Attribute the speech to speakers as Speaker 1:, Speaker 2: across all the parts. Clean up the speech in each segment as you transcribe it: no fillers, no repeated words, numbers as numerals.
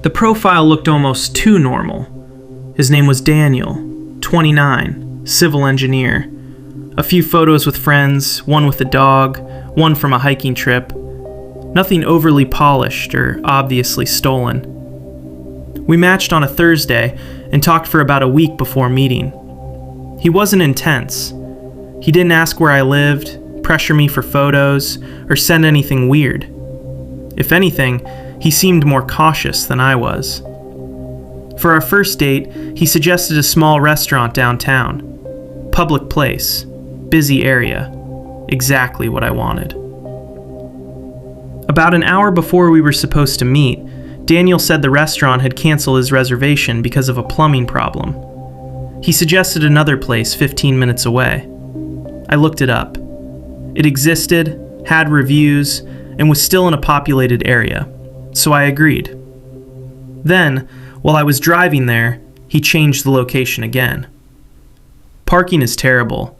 Speaker 1: The profile looked almost too normal. His name was Daniel, 29, civil engineer. A few photos with friends, one with a dog, one from a hiking trip. Nothing overly polished or obviously stolen. We matched on a Thursday and talked for about a week before meeting. He wasn't intense. He didn't ask where I lived, pressure me for photos, or send anything weird. If anything, he seemed more cautious than I was. For our first date, he suggested a small restaurant downtown. Public place, busy area. Exactly what I wanted. About an hour before we were supposed to meet, Daniel said the restaurant had canceled his reservation because of a plumbing problem. He suggested another place 15 minutes away. I looked it up. It existed, had reviews, and was still in a populated area, so I agreed. Then, while I was driving there, he changed the location again. Parking is terrible.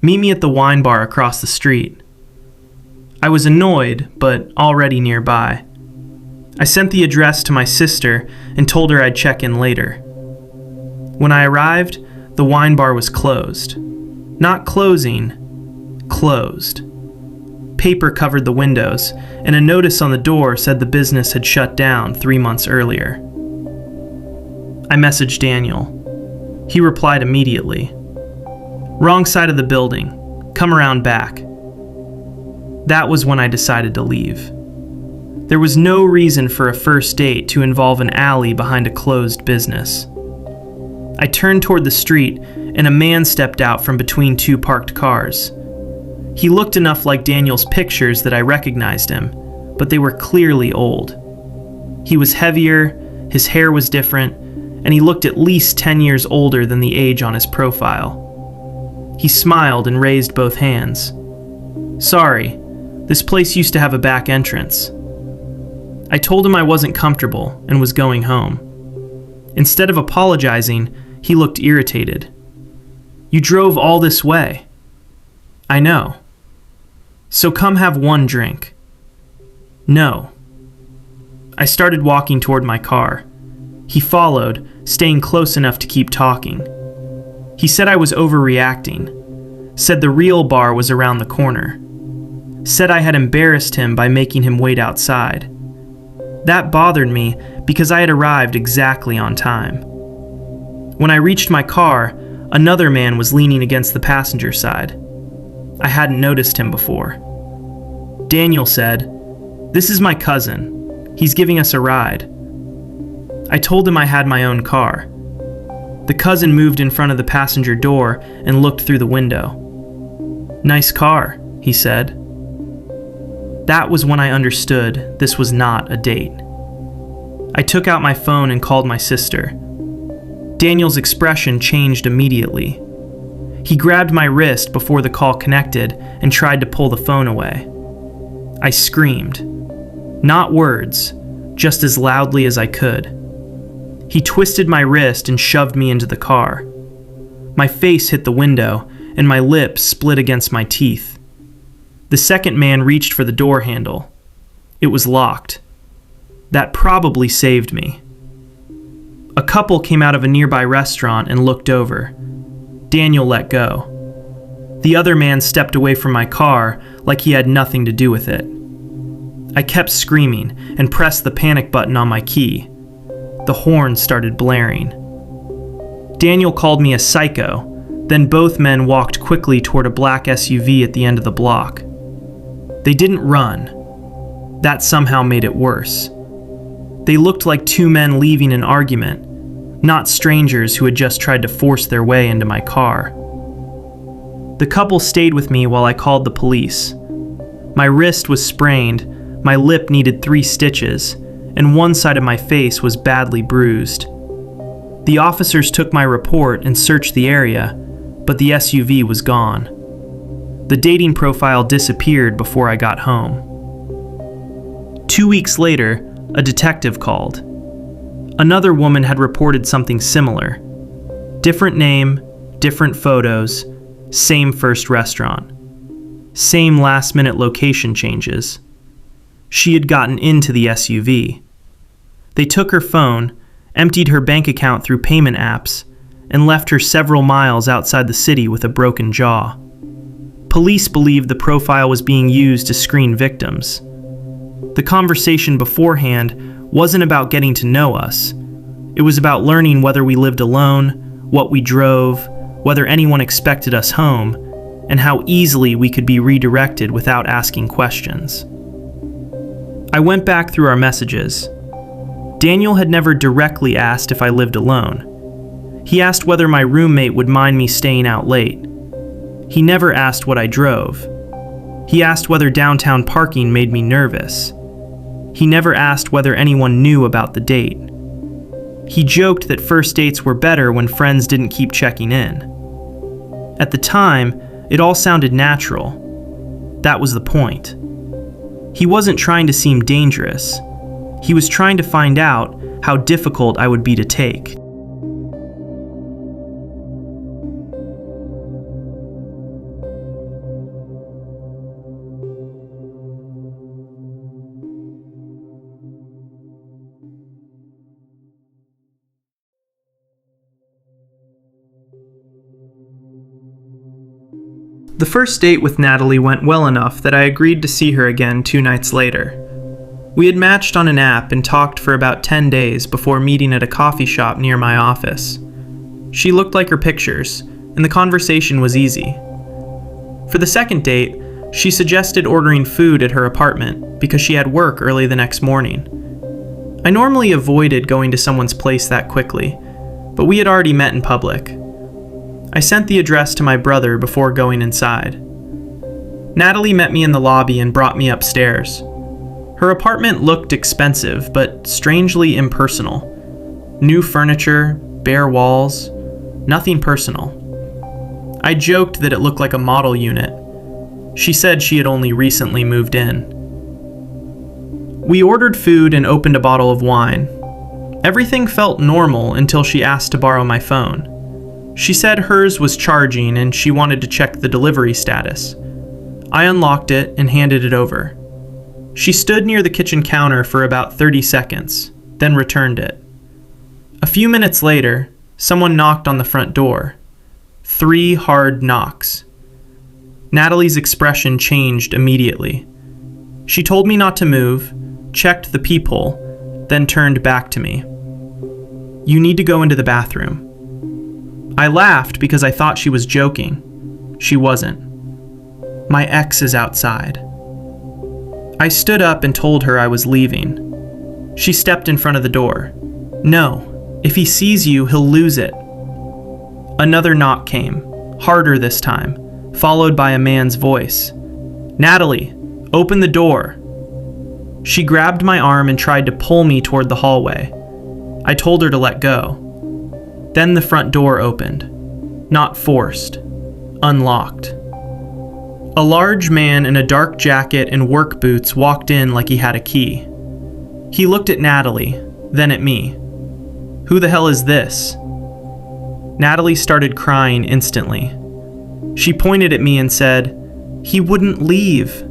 Speaker 1: Meet me at the wine bar across the street. I was annoyed, but already nearby. I sent the address to my sister and told her I'd check in later. When I arrived, the wine bar was closed. Not closing, closed. Paper covered the windows, and a notice on the door said the business had shut down 3 months earlier. I messaged Daniel. He replied immediately. Wrong side of the building. Come around back. That was when I decided to leave. There was no reason for a first date to involve an alley behind a closed business. I turned toward the street, and a man stepped out from between two parked cars. He looked enough like Daniel's pictures that I recognized him, but they were clearly old. He was heavier, his hair was different, and he looked at least 10 years older than the age on his profile. He smiled and raised both hands. Sorry, this place used to have a back entrance. I told him I wasn't comfortable and was going home. Instead of apologizing, he looked irritated. You drove all this way. I know. So come have one drink. No. I started walking toward my car. He followed, staying close enough to keep talking. He said I was overreacting. Said the real bar was around the corner. Said I had embarrassed him by making him wait outside. That bothered me because I had arrived exactly on time. When I reached my car, another man was leaning against the passenger side. I hadn't noticed him before. Daniel said, "This is my cousin. He's giving us a ride." I told him I had my own car. The cousin moved in front of the passenger door and looked through the window. "Nice car," he said. That was when I understood this was not a date. I took out my phone and called my sister. Daniel's expression changed immediately. He grabbed my wrist before the call connected and tried to pull the phone away. I screamed. Not words, just as loudly as I could. He twisted my wrist and shoved me into the car. My face hit the window, and my lips split against my teeth. The second man reached for the door handle. It was locked. That probably saved me. A couple came out of a nearby restaurant and looked over. Daniel let go. The other man stepped away from my car like he had nothing to do with it. I kept screaming and pressed the panic button on my key. The horn started blaring. Daniel called me a psycho, then both men walked quickly toward a black SUV at the end of the block. They didn't run. That somehow made it worse. They looked like two men leaving an argument, not strangers who had just tried to force their way into my car. The couple stayed with me while I called the police. My wrist was sprained, my lip needed 3 stitches, and one side of my face was badly bruised. The officers took my report and searched the area, but the SUV was gone. The dating profile disappeared before I got home. 2 weeks later, a detective called. Another woman had reported something similar. Different name, different photos, same first restaurant. Same last-minute location changes. She had gotten into the SUV. They took her phone, emptied her bank account through payment apps, and left her several miles outside the city with a broken jaw. Police believed the profile was being used to screen victims. The conversation beforehand wasn't about getting to know us. It was about learning whether we lived alone, what we drove, whether anyone expected us home, and how easily we could be redirected without asking questions. I went back through our messages. Daniel had never directly asked if I lived alone. He asked whether my roommate would mind me staying out late. He never asked what I drove. He asked whether downtown parking made me nervous. He never asked whether anyone knew about the date. He joked that first dates were better when friends didn't keep checking in. At the time, it all sounded natural. That was the point. He wasn't trying to seem dangerous. He was trying to find out how difficult I would be to take. The first date with Natalie went well enough that I agreed to see her again 2 nights later. We had matched on an app and talked for about 10 days before meeting at a coffee shop near my office. She looked like her pictures, and the conversation was easy. For the second date, she suggested ordering food at her apartment because she had work early the next morning. I normally avoided going to someone's place that quickly, but we had already met in public. I sent the address to my brother before going inside. Natalie met me in the lobby and brought me upstairs. Her apartment looked expensive, but strangely impersonal. New furniture, bare walls, nothing personal. I joked that it looked like a model unit. She said she had only recently moved in. We ordered food and opened a bottle of wine. Everything felt normal until she asked to borrow my phone. She said hers was charging and she wanted to check the delivery status. I unlocked it and handed it over. She stood near the kitchen counter for about 30 seconds, then returned it. A few minutes later, someone knocked on the front door. 3 hard knocks. Natalie's expression changed immediately. She told me not to move, checked the peephole, then turned back to me. "You need to go into the bathroom." I laughed because I thought she was joking. She wasn't. "My ex is outside." I stood up and told her I was leaving. She stepped in front of the door. "No, if he sees you, he'll lose it." Another knock came, harder this time, followed by a man's voice. "Natalie, open the door." She grabbed my arm and tried to pull me toward the hallway. I told her to let go. Then the front door opened. Not forced. Unlocked. A large man in a dark jacket and work boots walked in like he had a key. He looked at Natalie, then at me. "Who the hell is this?" Natalie started crying instantly. She pointed at me and said, "He wouldn't leave."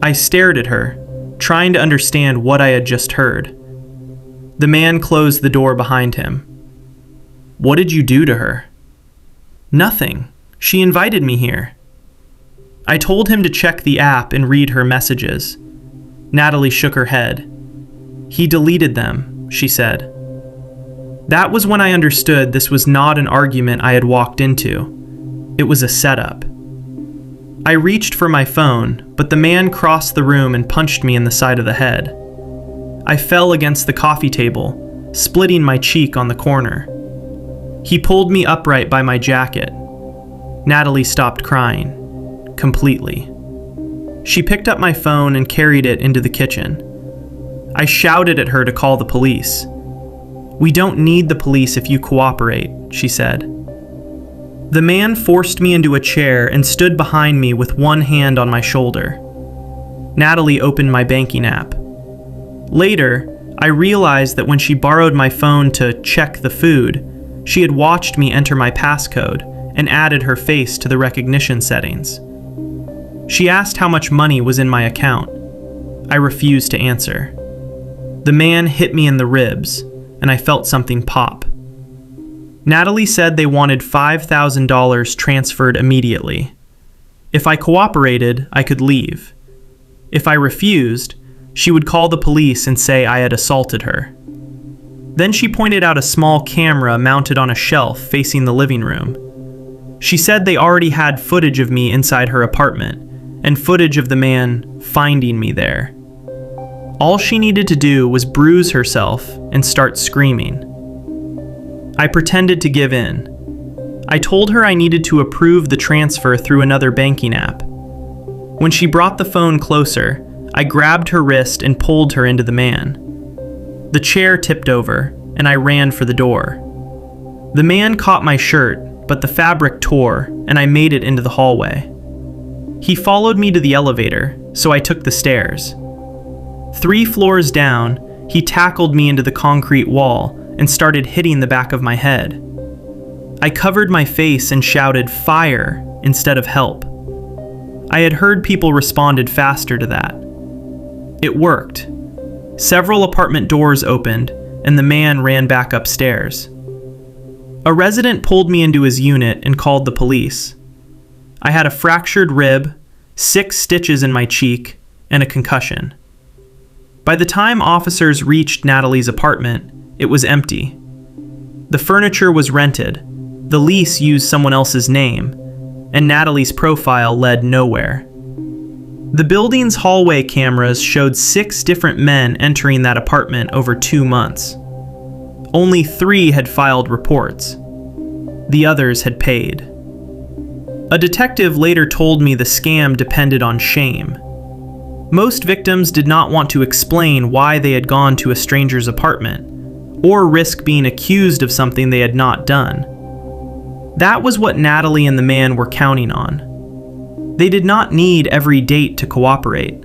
Speaker 1: I stared at her, trying to understand what I had just heard. The man closed the door behind him. "What did you do to her?" "Nothing. She invited me here." I told him to check the app and read her messages. Natalie shook her head. "He deleted them," she said. That was when I understood this was not an argument I had walked into. It was a setup. I reached for my phone, but the man crossed the room and punched me in the side of the head. I fell against the coffee table, splitting my cheek on the corner. He pulled me upright by my jacket. Natalie stopped crying. Completely. She picked up my phone and carried it into the kitchen. I shouted at her to call the police. "We don't need the police if you cooperate," she said. The man forced me into a chair and stood behind me with one hand on my shoulder. Natalie opened my banking app. Later, I realized that when she borrowed my phone to check the food, she had watched me enter my passcode and added her face to the recognition settings. She asked how much money was in my account. I refused to answer. The man hit me in the ribs, and I felt something pop. Natalie said they wanted $5,000 transferred immediately. If I cooperated, I could leave. If I refused, she would call the police and say I had assaulted her. Then she pointed out a small camera mounted on a shelf facing the living room. She said they already had footage of me inside her apartment, and footage of the man finding me there. All she needed to do was bruise herself and start screaming. I pretended to give in. I told her I needed to approve the transfer through another banking app. When she brought the phone closer, I grabbed her wrist and pulled her into the man. The chair tipped over, and I ran for the door. The man caught my shirt, but the fabric tore, and I made it into the hallway. He followed me to the elevator, so I took the stairs. 3 floors down, he tackled me into the concrete wall and started hitting the back of my head. I covered my face and shouted "fire" instead of "help." I had heard people responded faster to that. It worked. Several apartment doors opened, and the man ran back upstairs. A resident pulled me into his unit and called the police. I had a fractured rib, 6 stitches in my cheek, and a concussion. By the time officers reached Natalie's apartment, it was empty. The furniture was rented, the lease used someone else's name, and Natalie's profile led nowhere. The building's hallway cameras showed 6 different men entering that apartment over 2 months. Only 3 had filed reports. The others had paid. A detective later told me the scam depended on shame. Most victims did not want to explain why they had gone to a stranger's apartment, or risk being accused of something they had not done. That was what Natalie and the man were counting on. They did not need every date to cooperate.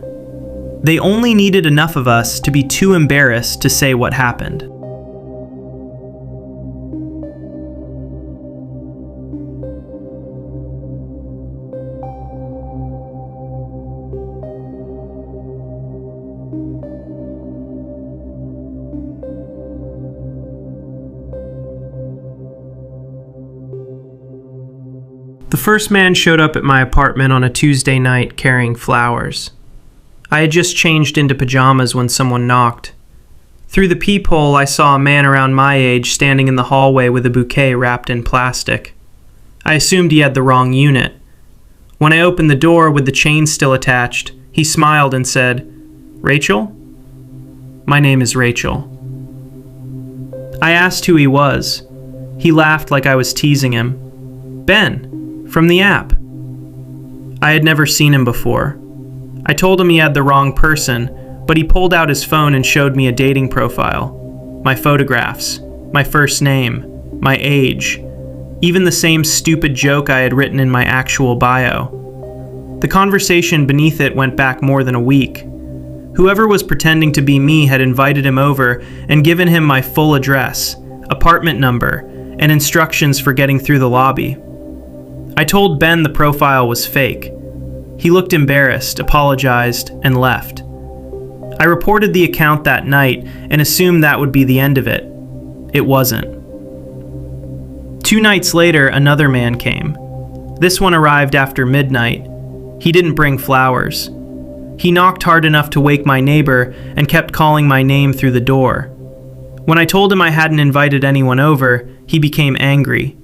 Speaker 1: They only needed enough of us to be too embarrassed to say what happened. The first man showed up at my apartment on a Tuesday night carrying flowers. I had just changed into pajamas when someone knocked. Through the peephole, I saw a man around my age standing in the hallway with a bouquet wrapped in plastic. I assumed he had the wrong unit. When I opened the door with the chain still attached, he smiled and said, "Rachel?" "My name is Rachel." I asked who he was. He laughed like I was teasing him. "Ben, from the app." I had never seen him before. I told him he had the wrong person, but he pulled out his phone and showed me a dating profile. My photographs, my first name, my age, even the same stupid joke I had written in my actual bio. The conversation beneath it went back more than a week. Whoever was pretending to be me had invited him over and given him my full address, apartment number, and instructions for getting through the lobby. I told Ben the profile was fake. He looked embarrassed, apologized, and left. I reported the account that night and assumed that would be the end of it. It wasn't. 2 nights later, another man came. This one arrived after midnight. He didn't bring flowers. He knocked hard enough to wake my neighbor and kept calling my name through the door. When I told him I hadn't invited anyone over, he became angry.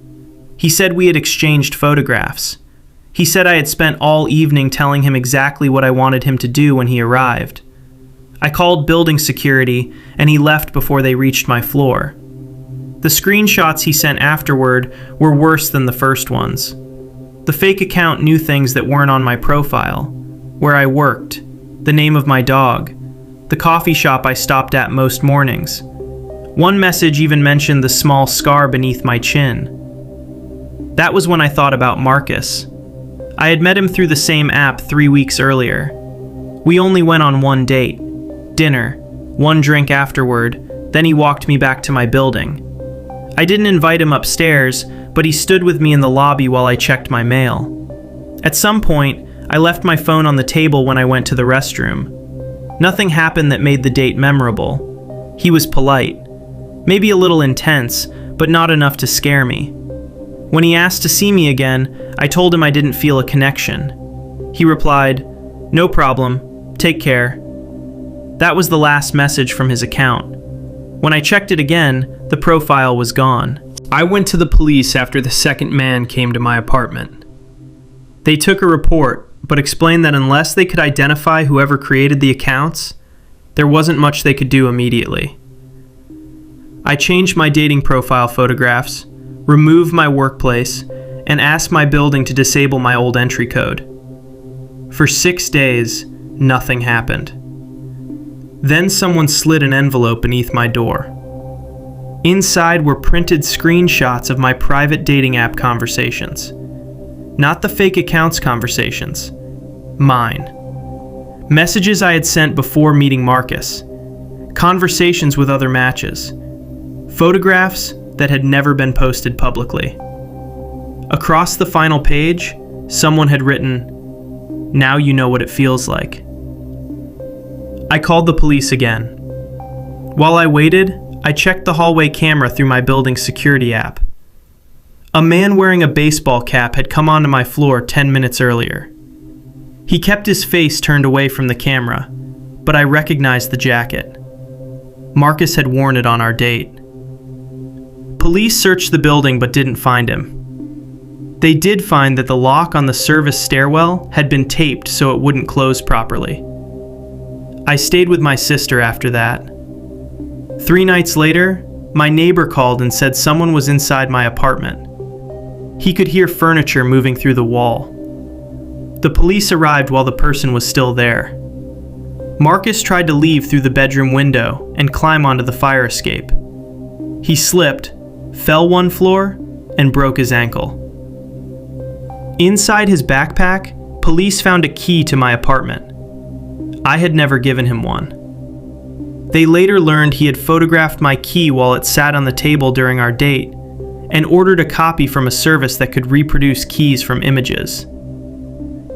Speaker 1: He said we had exchanged photographs. He said I had spent all evening telling him exactly what I wanted him to do when he arrived. I called building security, and he left before they reached my floor. The screenshots he sent afterward were worse than the first ones. The fake account knew things that weren't on my profile: where I worked, the name of my dog, the coffee shop I stopped at most mornings. One message even mentioned the small scar beneath my chin. That was when I thought about Marcus. I had met him through the same app 3 weeks earlier. We only went on one date, dinner, 1 drink afterward, then he walked me back to my building. I didn't invite him upstairs, but he stood with me in the lobby while I checked my mail. At some point, I left my phone on the table when I went to the restroom. Nothing happened that made the date memorable. He was polite, maybe a little intense, but not enough to scare me. When he asked to see me again, I told him I didn't feel a connection. He replied, "No problem, take care." That was the last message from his account. When I checked it again, the profile was gone. I went to the police after the second man came to my apartment. They took a report, but explained that unless they could identify whoever created the accounts, there wasn't much they could do immediately. I changed my dating profile photographs, removed my workplace, and asked my building to disable my old entry code. For 6 days, nothing happened. Then someone slid an envelope beneath my door. Inside were printed screenshots of my private dating app conversations. Not the fake accounts conversations. Mine. Messages I had sent before meeting Marcus. Conversations with other matches. Photographs that had never been posted publicly. Across the final page, someone had written, "Now you know what it feels like." I called the police again. While I waited, I checked the hallway camera through my building's security app. A man wearing a baseball cap had come onto my floor 10 minutes earlier. He kept his face turned away from the camera, but I recognized the jacket. Marcus had worn it on our date. Police searched the building but didn't find him. They did find that the lock on the service stairwell had been taped so it wouldn't close properly. I stayed with my sister after that. 3 nights later, my neighbor called and said someone was inside my apartment. He could hear furniture moving through the wall. The police arrived while the person was still there. Marcus tried to leave through the bedroom window and climb onto the fire escape. He slipped, fell 1 floor, and broke his ankle. Inside his backpack, police found a key to my apartment. I had never given him one. They later learned he had photographed my key while it sat on the table during our date and ordered a copy from a service that could reproduce keys from images.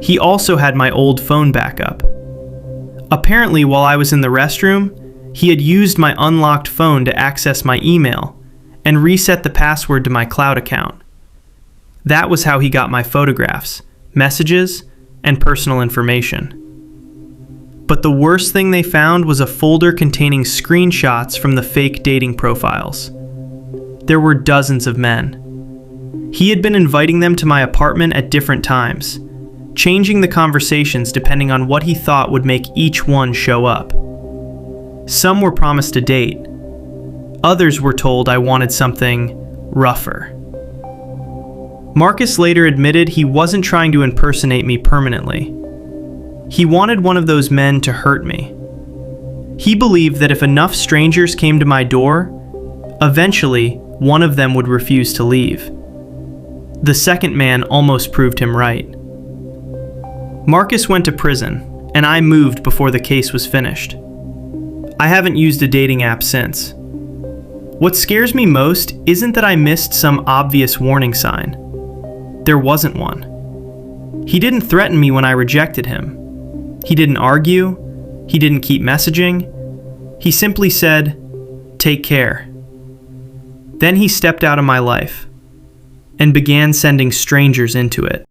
Speaker 1: He also had my old phone backup. Apparently, while I was in the restroom, he had used my unlocked phone to access my email and reset the password to my cloud account. That was how he got my photographs, messages, and personal information. But the worst thing they found was a folder containing screenshots from the fake dating profiles. There were dozens of men. He had been inviting them to my apartment at different times, changing the conversations depending on what he thought would make each one show up. Some were promised a date. Others were told I wanted something rougher. Marcus later admitted he wasn't trying to impersonate me permanently. He wanted one of those men to hurt me. He believed that if enough strangers came to my door, eventually one of them would refuse to leave. The second man almost proved him right. Marcus went to prison, and I moved before the case was finished. I haven't used a dating app since. What scares me most isn't that I missed some obvious warning sign. There wasn't one. He didn't threaten me when I rejected him. He didn't argue. He didn't keep messaging. He simply said, "Take care." Then he stepped out of my life and began sending strangers into it.